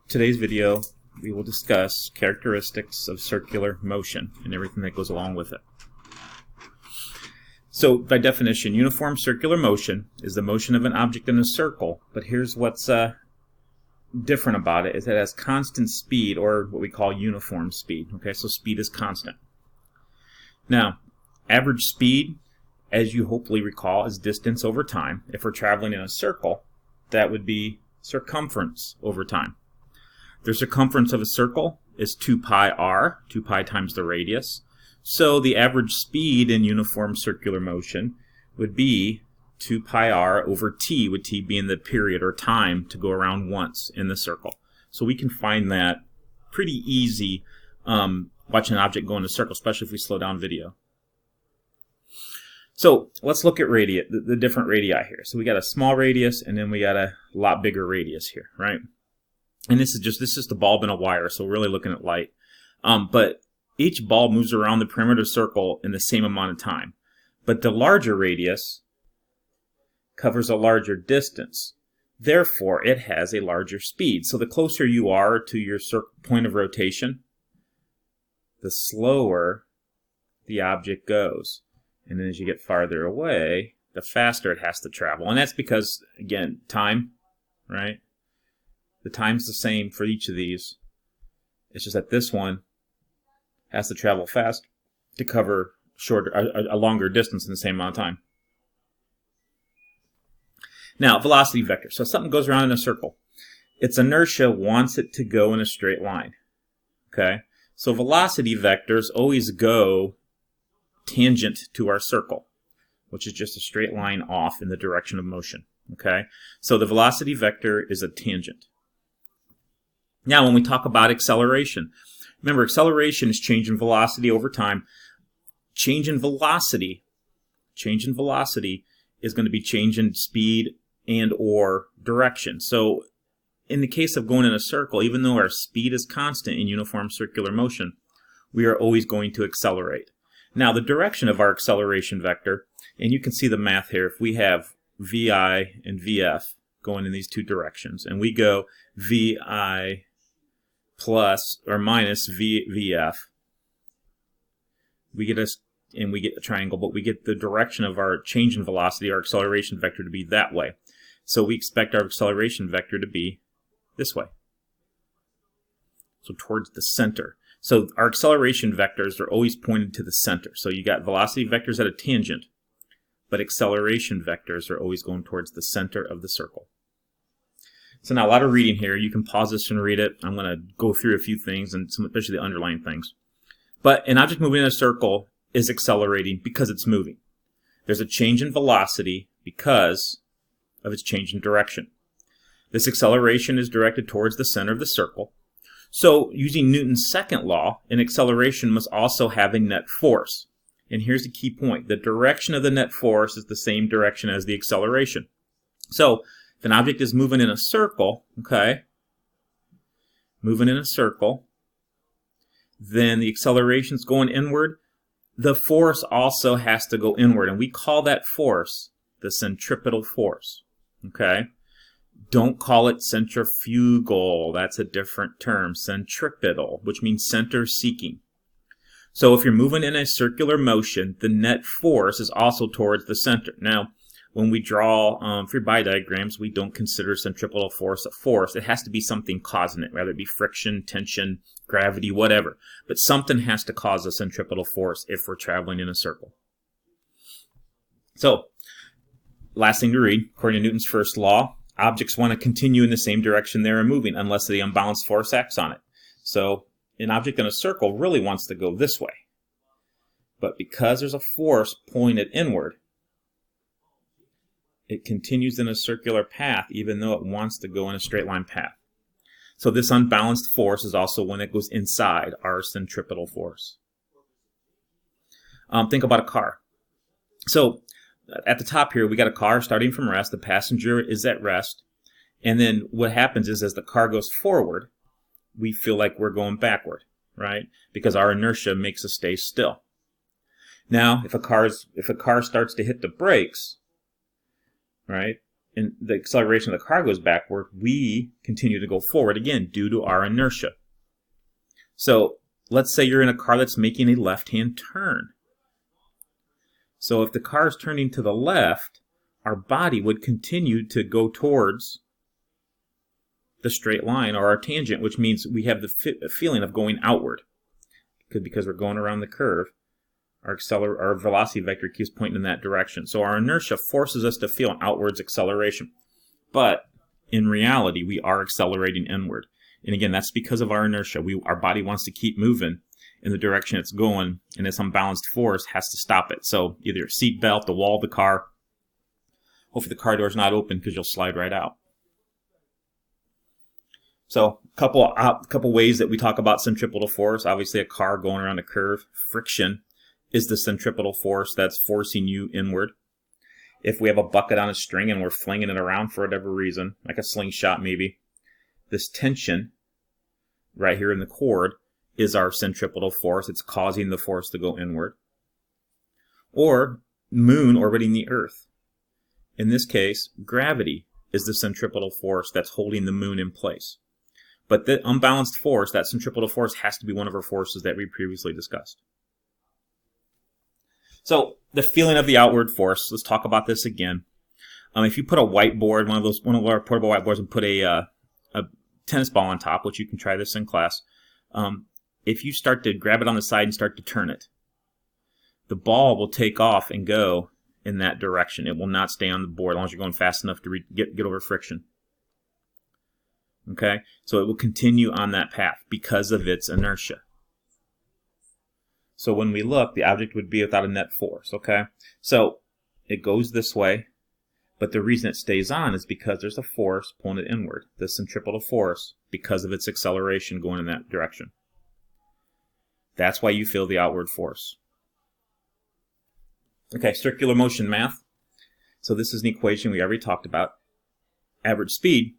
today's video, we will discuss characteristics of circular motion and everything that goes along with it. So, by definition, uniform circular motion is the motion of an object in a circle, but here's what's different about it, is that it has constant speed, or what we call uniform speed. Okay, so speed is constant. Now, average speed, as you hopefully recall, is distance over time. If we're traveling in a circle, that would be circumference over time. The circumference of a circle is 2 pi r, 2 pi times the radius. So the average speed in uniform circular motion would be 2 pi r over t, with t being the period or time to go around once in the circle. So we can find that pretty easy watching an object go in a circle, especially if we slow down video. So let's look at the different radii here. So we got a small radius, and then we got a lot bigger radius here, right? And this is the bulb and a wire, so we're really looking at light. But each bulb moves around the perimeter circle in the same amount of time. But the larger radius covers a larger distance. Therefore, it has a larger speed. So the closer you are to your point of rotation, the slower the object goes. And then as you get farther away, the faster it has to travel. And that's because, again, time, right? The time's the same for each of these. It's just that this one has to travel fast to cover a longer distance in the same amount of time. Now, velocity vector. So something goes around in a circle. Its inertia wants it to go in a straight line. Okay? So velocity vectors always go tangent to our circle, which is just a straight line off in the direction of motion. Okay? So the velocity vector is a tangent. Now, when we talk about acceleration, remember, acceleration is change in velocity over time. Change in velocity is going to be change in speed and or direction. So in the case of going in a circle, even though our speed is constant in uniform circular motion, we are always going to accelerate. Now, the direction of our acceleration vector, and you can see the math here, if we have VI and VF going in these two directions, and we go VI plus or minus VF, we get a triangle, but we get the direction of our change in velocity, our acceleration vector, to be that way. So we expect our acceleration vector to be this way. So towards the center. So our acceleration vectors are always pointed to the center. So you got velocity vectors at a tangent, but acceleration vectors are always going towards the center of the circle. So now a lot of reading here. You can pause this and read it. I'm going to go through a few things, and especially the underlying things. But an object moving in a circle is accelerating because it's moving. There's a change in velocity because of its change in direction. This acceleration is directed towards the center of the circle. So, using Newton's second law, an acceleration must also have a net force. And here's the key point. The direction of the net force is the same direction as the acceleration. So, if an object is moving in a circle, okay, moving in a circle, then the acceleration is going inward. The force also has to go inward, and we call that force the centripetal force, okay? Don't call it centrifugal. That's a different term. Centripetal, which means center seeking. So if you're moving in a circular motion, the net force is also towards the center. Now, when we draw for bidiagrams, we don't consider centripetal force a force. It has to be something causing it, whether it be friction, tension, gravity, whatever. But something has to cause a centripetal force if we're traveling in a circle. So, last thing to read, according to Newton's first law, objects want to continue in the same direction they are moving unless the unbalanced force acts on it. So an object in a circle really wants to go this way. But because there's a force pulling it inward, it continues in a circular path even though it wants to go in a straight line path. So this unbalanced force is also when it goes inside our centripetal force. Think about a car. So at the top here, we got a car starting from rest. The passenger is at rest. And then what happens is as the car goes forward, we feel like we're going backward, right? Because our inertia makes us stay still. Now, if a car starts to hit the brakes, right, and the acceleration of the car goes backward, we continue to go forward again due to our inertia. So let's say you're in a car that's making a left-hand turn. So if the car is turning to the left, our body would continue to go towards the straight line or our tangent, which means we have the feeling of going outward. Because we're going around the curve, our velocity vector keeps pointing in that direction. So our inertia forces us to feel an outwards acceleration. But in reality, we are accelerating inward. And again, that's because of our inertia. Our body wants to keep moving in the direction it's going, and this unbalanced force has to stop it. So either your seat belt, the wall of the car, hopefully the car door is not open because you'll slide right out. So a couple ways that we talk about centripetal force. Obviously, a car going around a curve. Friction is the centripetal force that's forcing you inward. If we have a bucket on a string and we're flinging it around for whatever reason, like a slingshot maybe, this tension right here in the cord is our centripetal force. It's causing the force to go inward. Or moon orbiting the Earth. In this case, gravity is the centripetal force that's holding the moon in place. But the unbalanced force, that centripetal force, has to be one of our forces that we previously discussed. So the feeling of the outward force, let's talk about this again. If you put a whiteboard, one of our portable whiteboards, and put a tennis ball on top, which you can try this in class, if you start to grab it on the side and start to turn it, the ball will take off and go in that direction. It will not stay on the board as long as you're going fast enough to get over friction. Okay, so it will continue on that path because of its inertia. So when we look, the object would be without a net force. Okay, so it goes this way, but the reason it stays on is because there's a force pulling it inward, the centripetal force, because of its acceleration going in that direction. That's why you feel the outward force. Okay, circular motion math. So this is an equation we already talked about. Average speed,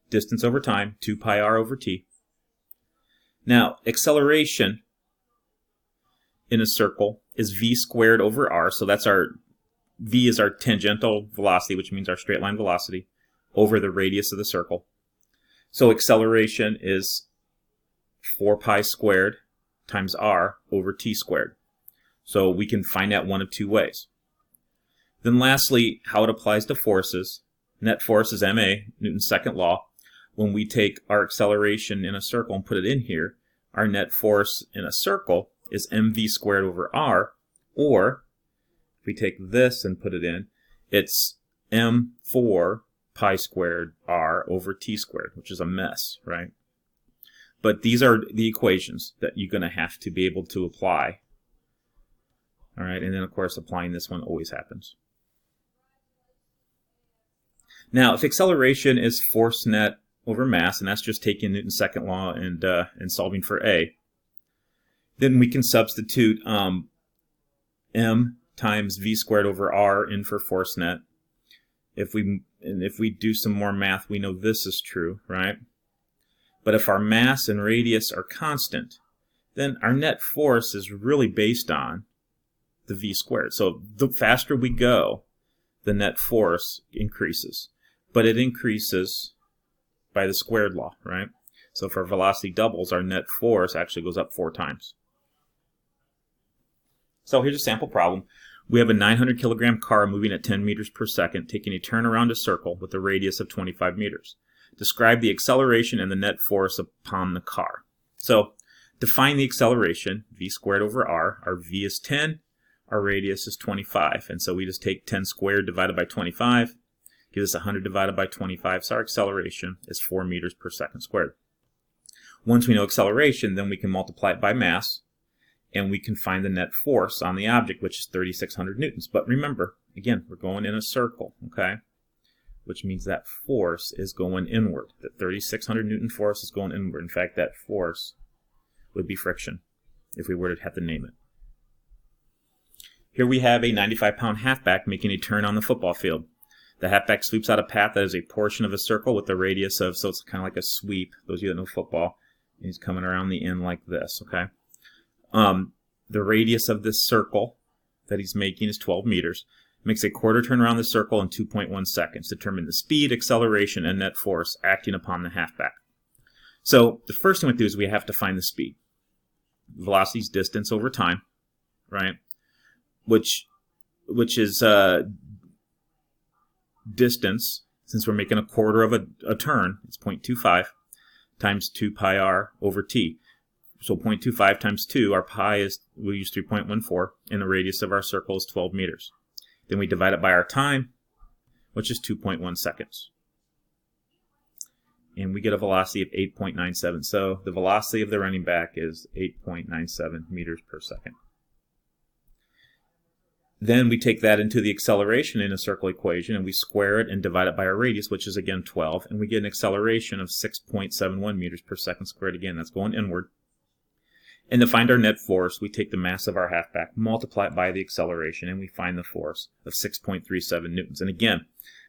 distance over time, 2 pi r over t. Now, acceleration in a circle is v squared over r. So that's v is our tangential velocity, which means our straight line velocity, over the radius of the circle. So acceleration is 4 pi squared times r over t squared. So we can find that one of two ways. Then lastly, how it applies to forces. Net force is ma, Newton's second law. When we take our acceleration in a circle and put it in here, our net force in a circle is mv squared over r, or if we take this and put it in, it's m4 pi squared r over t squared, which is a mess, right? But these are the equations that you're going to have to be able to apply. All right, and then of course applying this one always happens. Now, if acceleration is force net over mass, and that's just taking Newton's second law and solving for A, then we can substitute m times v squared over r in for force net. If we do some more math, we know this is true, right? But if our mass and radius are constant, then our net force is really based on the v squared. So the faster we go, the net force increases. But it increases by the squared law, right? So if our velocity doubles, our net force actually goes up 4 times. So here's a sample problem. We have a 900 kilogram car moving at 10 meters per second, taking a turn around a circle with a radius of 25 meters. Describe the acceleration and the net force upon the car. So define the acceleration, v squared over r. Our v is 10, our radius is 25. And so we just take 10 squared divided by 25. Gives us 100 divided by 25, so our acceleration is 4 meters per second squared. Once we know acceleration, then we can multiply it by mass, and we can find the net force on the object, which is 3,600 newtons. But remember, again, we're going in a circle, okay? Which means that force is going inward. The 3,600 newton force is going inward. In fact, that force would be friction, if we were to have to name it. Here we have a 95-pound halfback making a turn on the football field. The halfback sweeps out a path that is a portion of a circle with a radius of, so it's kind of like a sweep, those of you that know football. And he's coming around the end like this, okay? The radius of this circle that he's making is 12 meters. makes a quarter turn around the circle in 2.1 seconds. Determine the speed, acceleration, and net force acting upon the halfback. So the first thing we do is we have to find the speed. Velocity is distance over time, right? Which is distance, since we're making a quarter of a turn, it's 0.25 times 2 pi r over t. So 0.25 times 2, our pi is, we'll use 3.14, and the radius of our circle is 12 meters. Then we divide it by our time, which is 2.1 seconds. And we get a velocity of 8.97. So the velocity of the running back is 8.97 meters per second. Then we take that into the acceleration in a circle equation, and we square it and divide it by our radius, which is again 12, and we get an acceleration of 6.71 meters per second squared. Again, that's going inward. And to find our net force, we take the mass of our halfback, multiply it by the acceleration, and we find the force of 6.37 newtons. And again,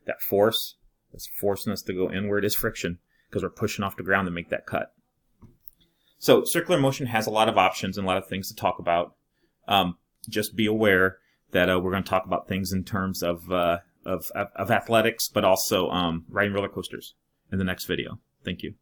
that force that's forcing us to go inward is friction, because we're pushing off the ground to make that cut. So circular motion has a lot of options and a lot of things to talk about. Just be aware that we're going to talk about things in terms of athletics, but also riding roller coasters in the next video. Thank you.